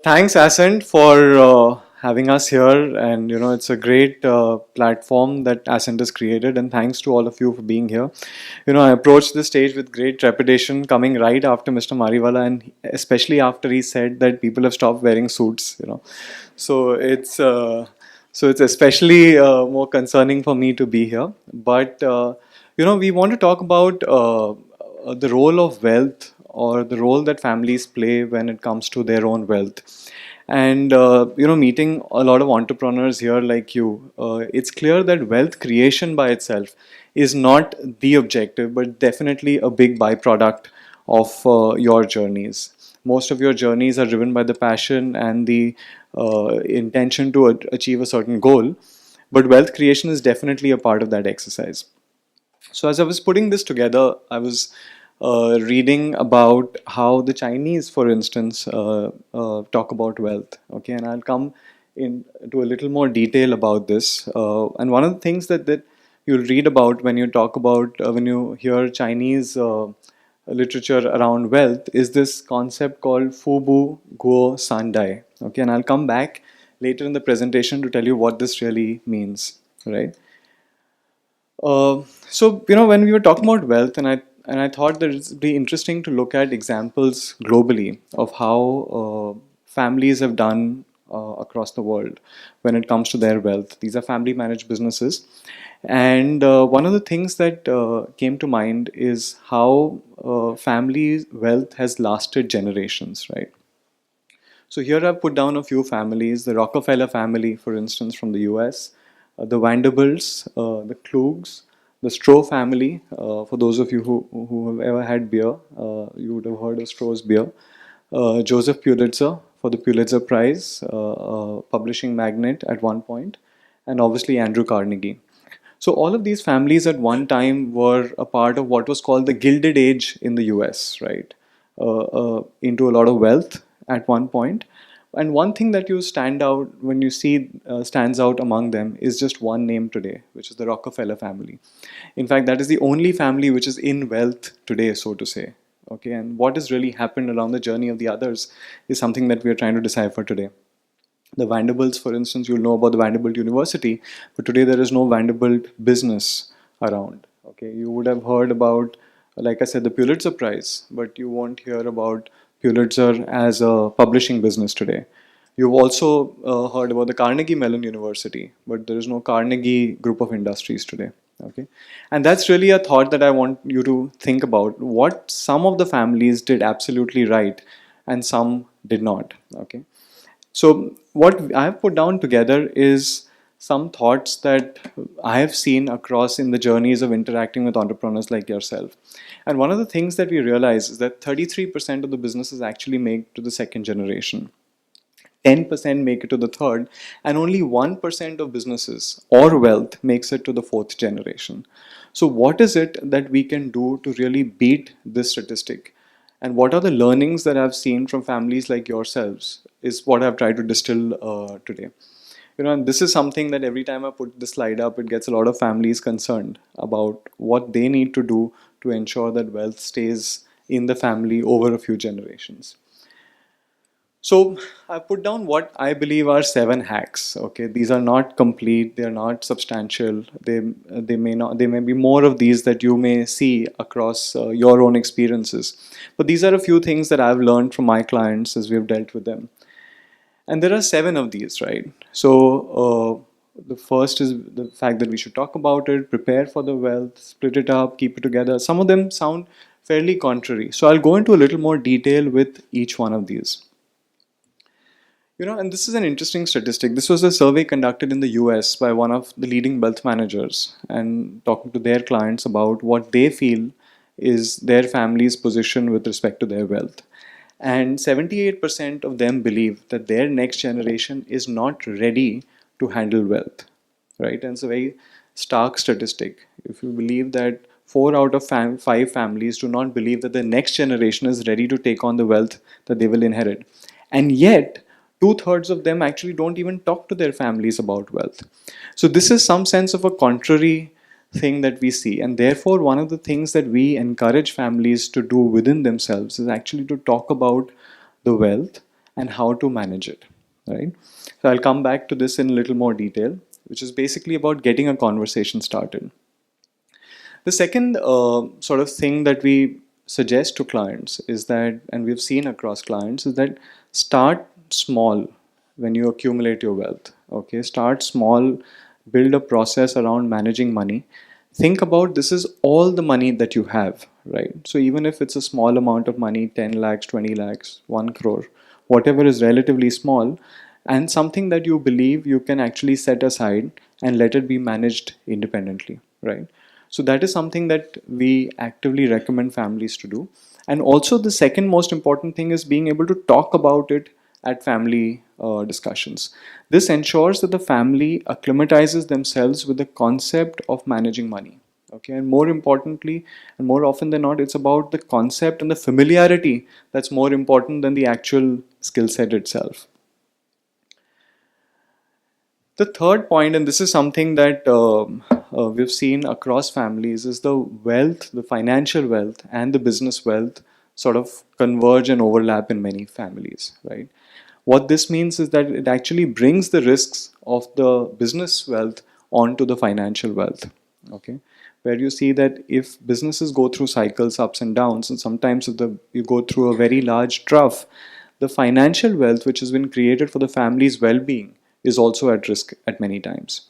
Thanks, Ascent, for having us here. And it's a great platform that Ascent has created. And thanks to all of you for being here. I approached the stage with great trepidation, coming right after Mr. Mariwala, and especially after he said that people have stopped wearing suits. So it's especially more concerning for me to be here. But we want to talk about the role of wealth or the role that families play when it comes to their own wealth. And meeting a lot of entrepreneurs here like you, it's clear that wealth creation by itself is not the objective, but definitely a big byproduct of your journeys. Most of your journeys are driven by the passion and the intention to achieve a certain goal, but wealth creation is definitely a part of that exercise. So as I was putting this together, I was reading about how the Chinese, for instance, talk about wealth. Okay, and I'll come into a little more detail about this. And one of the things that you'll read about when you talk about when you hear Chinese literature around wealth is this concept called Fubu Guo Sandai. Okay, and I'll come back later in the presentation to tell you what this really means. Right. So when we were talking about wealth, and I thought that it'd be interesting to look at examples globally of how families have done across the world when it comes to their wealth. These are family managed businesses, and one of the things that came to mind is how family wealth has lasted generations, right? So here I've put down a few families: the Rockefeller family, for instance, from the US, the Vanderbilts, the Klugs, the Stroh family. For those of you who have ever had beer, you would have heard of Stroh's beer. Joseph Pulitzer for the Pulitzer Prize, publishing magnate at one point, and obviously Andrew Carnegie. So all of these families at one time were a part of what was called the Gilded Age in the US, right? Into a lot of wealth at one point. And one thing that you stand out when you see stands out among them is just one name today, which is the Rockefeller family. In fact, that is the only family which is in wealth today, so to say. Okay, and what has really happened along the journey of the others is something that we are trying to decipher today. The Vanderbilts, for instance, you'll know about the Vanderbilt University, but today there is no Vanderbilt business around. Okay, you would have heard about, like I said, the Pulitzer Prize, but you won't hear about Pulitzer as a publishing business today. You've also heard about the Carnegie Mellon University, but there is no Carnegie Group of Industries today. Okay, and that's really a thought that I want you to think about. What some of the families did absolutely right, and some did not. Okay, so what I have put down together is some thoughts that I have seen across in the journeys of interacting with entrepreneurs like yourself. And one of the things that we realize is that 33% of the businesses actually make to the second generation. 10% make it to the third, and only 1% of businesses or wealth makes it to the fourth generation. So, what is it that we can do to really beat this statistic? And what are the learnings that I've seen from families like yourselves is what I've tried to distill today. And this is something that every time I put the slide up, it gets a lot of families concerned about what they need to do to ensure that wealth stays in the family over a few generations. So I put down what I believe are 7 hacks. Okay, these are not complete. They are not substantial. They may be more of these that you may see across your own experiences. But these are a few things that I've learned from my clients as we've dealt with them. And there are 7 of these, right? So the first is the fact that we should talk about it, prepare for the wealth, split it up, keep it together. Some of them sound fairly contrary. So I'll go into a little more detail with each one of these. And this is an interesting statistic. This was a survey conducted in the US by one of the leading wealth managers and talking to their clients about what they feel is their family's position with respect to their wealth. And 78% of them believe that their next generation is not ready to handle wealth, right? And it's a very stark statistic. If you believe that 4 out of 5 families do not believe that the next generation is ready to take on the wealth that they will inherit. And yet, 2/3 of them actually don't even talk to their families about wealth. So this is some sense of a contrary thing that we see, and therefore one of the things that we encourage families to do within themselves is actually to talk about the wealth and how to manage it, right? So I'll come back to this in a little more detail, which is basically about getting a conversation started. The second sort of thing that we suggest to clients is that, and we've seen across clients, is that start small when you accumulate your wealth. Okay, start small, build a process around managing money. Think about this is all the money that you have, right? So even if it's a small amount of money, 10 lakhs, 20 lakhs, 1 crore, whatever is relatively small, and something that you believe you can actually set aside and let it be managed independently, right? So that is something that we actively recommend families to do. And also the second most important thing is being able to talk about it at family discussions. This ensures that the family acclimatizes themselves with the concept of managing money. Okay, and more importantly, and more often than not, it's about the concept and the familiarity that's more important than the actual skill set itself. The third point, and this is something that we've seen across families, is the wealth, the financial wealth, and the business wealth sort of converge and overlap in many families, right? What this means is that it actually brings the risks of the business wealth onto the financial wealth, okay? Where you see that if businesses go through cycles, ups and downs, and sometimes if you go through a very large trough, the financial wealth which has been created for the family's well-being is also at risk at many times.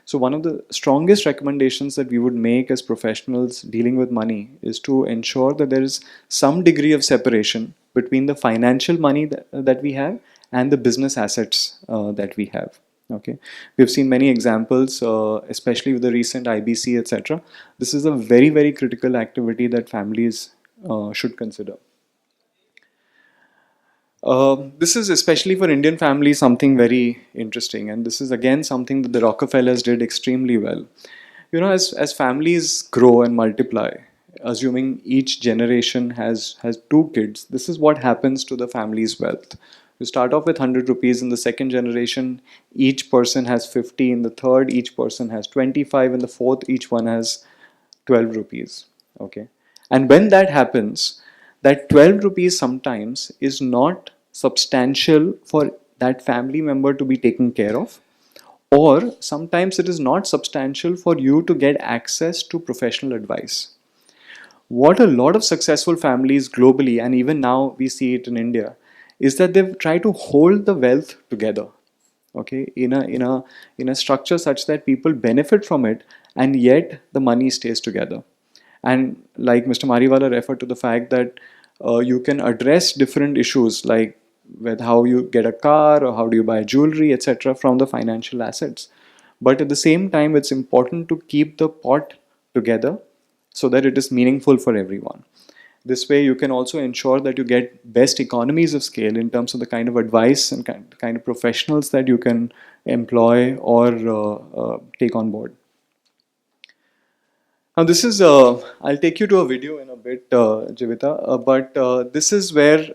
So one of the strongest recommendations that we would make as professionals dealing with money is to ensure that there is some degree of separation between the financial money that we have and the business assets that we have. Okay, we've seen many examples, especially with the recent IBC, etc. This is a very, very critical activity that families should consider. This is especially for Indian families something very interesting, and this is again something that the Rockefellers did extremely well. You know, as families grow and multiply, assuming each generation has two kids, this is what happens to the family's wealth. You start off with 100 rupees in the second generation, each person has 50, in the third each person has 25, in the fourth each one has 12 rupees. Okay, and when that happens, that 12 rupees sometimes is not substantial for that family member to be taken care of, or sometimes it is not substantial for you to get access to professional advice. What a lot of successful families globally, and even now we see it in India, is that they've tried to hold the wealth together, okay, in a structure such that people benefit from it and yet the money stays together. And like Mr. Mariwala referred to the fact that you can address different issues like with how you get a car or how do you buy jewelry, etc., from the financial assets. But at the same time, it's important to keep the pot together so that it is meaningful for everyone. This way, you can also ensure that you get best economies of scale in terms of the kind of advice and kind of professionals that you can employ or take on board. Now this is, I'll take you to a video in a bit, Jivita, but this is where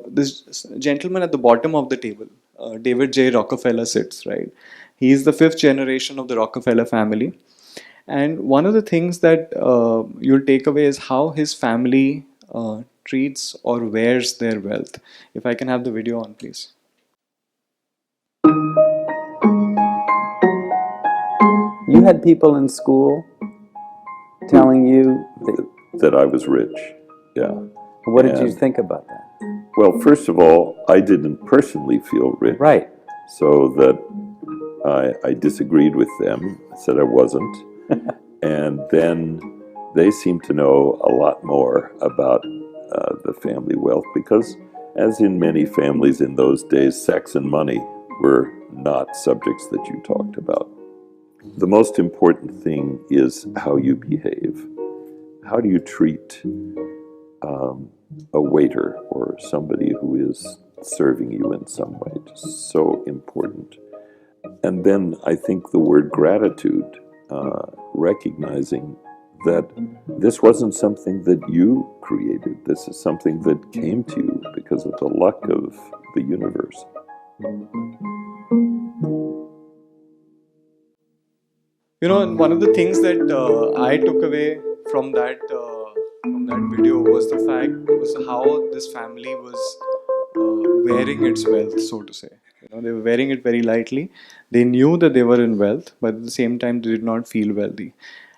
this gentleman at the bottom of the table, David J. Rockefeller sits, right? He is the fifth generation of the Rockefeller family. And one of the things that you'll take away is how his family treats or wears their wealth. If I can have the video on, please. You had people in school telling you that I was rich. Yeah. What did you think about that? Well, first of all, I didn't personally feel rich. Right. So that I disagreed with them. I said I wasn't. And then they seemed to know a lot more about the family wealth because, as in many families in those days, sex and money were not subjects that you talked about. The most important thing is how you behave. How do you treat a waiter or somebody who is serving you in some way? Just so important. And then I think the word gratitude, recognizing that this wasn't something that you created. This is something that came to you because of the luck of the universe. You know, and one of the things that I took away from that video was how this family was wearing its wealth, so to say. They were wearing it very lightly. They knew that they were in wealth, but at the same time, they did not feel wealthy.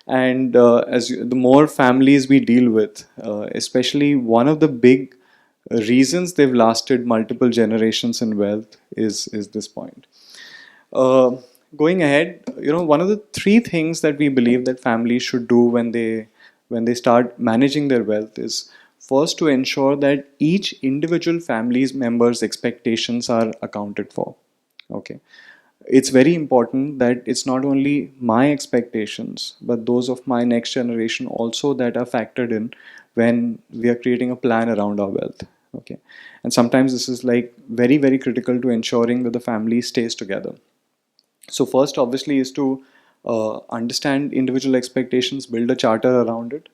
And the more families we deal with, especially one of the big reasons they've lasted multiple generations in wealth is this point. Uh, Going ahead, one of the three things that we believe that families should do when they start managing their wealth is first to ensure that each individual family's members' expectations are accounted for. Okay, it's very important that it's not only my expectations but those of my next generation also that are factored in when we are creating a plan around our wealth. Okay, and sometimes this is like very very critical to ensuring that the family stays together. So first, obviously, is to understand individual expectations, build a charter around it.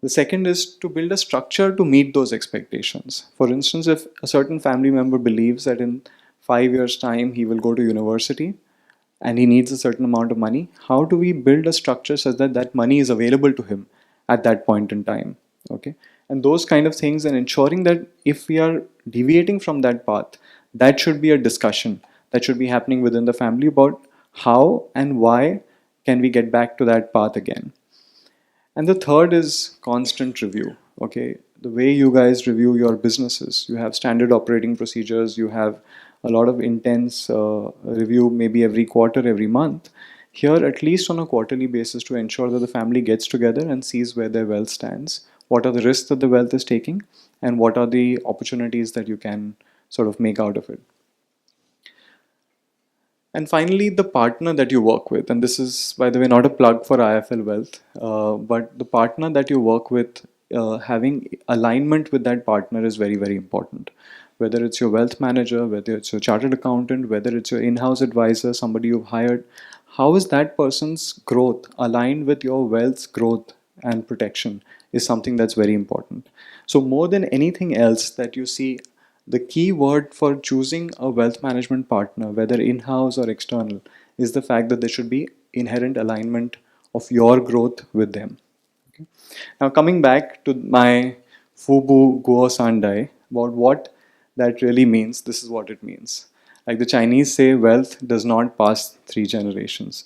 The second is to build a structure to meet those expectations. For instance, if a certain family member believes that in 5 years' time he will go to university and he needs a certain amount of money, how do we build a structure such that that money is available to him at that point in time? Okay, and those kind of things, and ensuring that if we are deviating from that path, that should be a discussion that should be happening within the family about how and why can we get back to that path again. And the third is constant review. Okay, the way you guys review your businesses, you have standard operating procedures, you have a lot of intense review, maybe every quarter, every month. Here, at least on a quarterly basis, to ensure that the family gets together and sees where their wealth stands, what are the risks that the wealth is taking, and what are the opportunities that you can sort of make out of it. And finally, the partner that you work with, and this is, by the way, not a plug for IFL Wealth, but the partner that you work with, having alignment with that partner is very, very important. Whether it's your wealth manager, whether it's your chartered accountant, whether it's your in house advisor, somebody you've hired, how is that person's growth aligned with your wealth's growth and protection is something that's very important. So, more than anything else that you see, the key word for choosing a wealth management partner, whether in house or external, is the fact that there should be inherent alignment of your growth with them. Okay. Now, coming back to my Fubu Guo Sandai, about what that really means, this is what it means. Like the Chinese say, wealth does not pass three generations.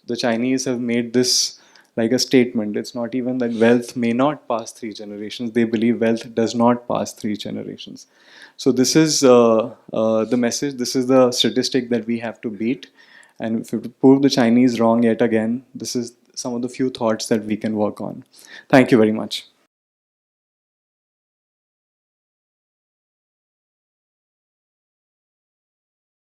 The Chinese have made this like a statement. It's not even that wealth may not pass three generations. They believe wealth does not pass three generations. So this is the message. This is the statistic that we have to beat. And if we prove the Chinese wrong yet again, this is some of the few thoughts that we can work on. Thank you very much.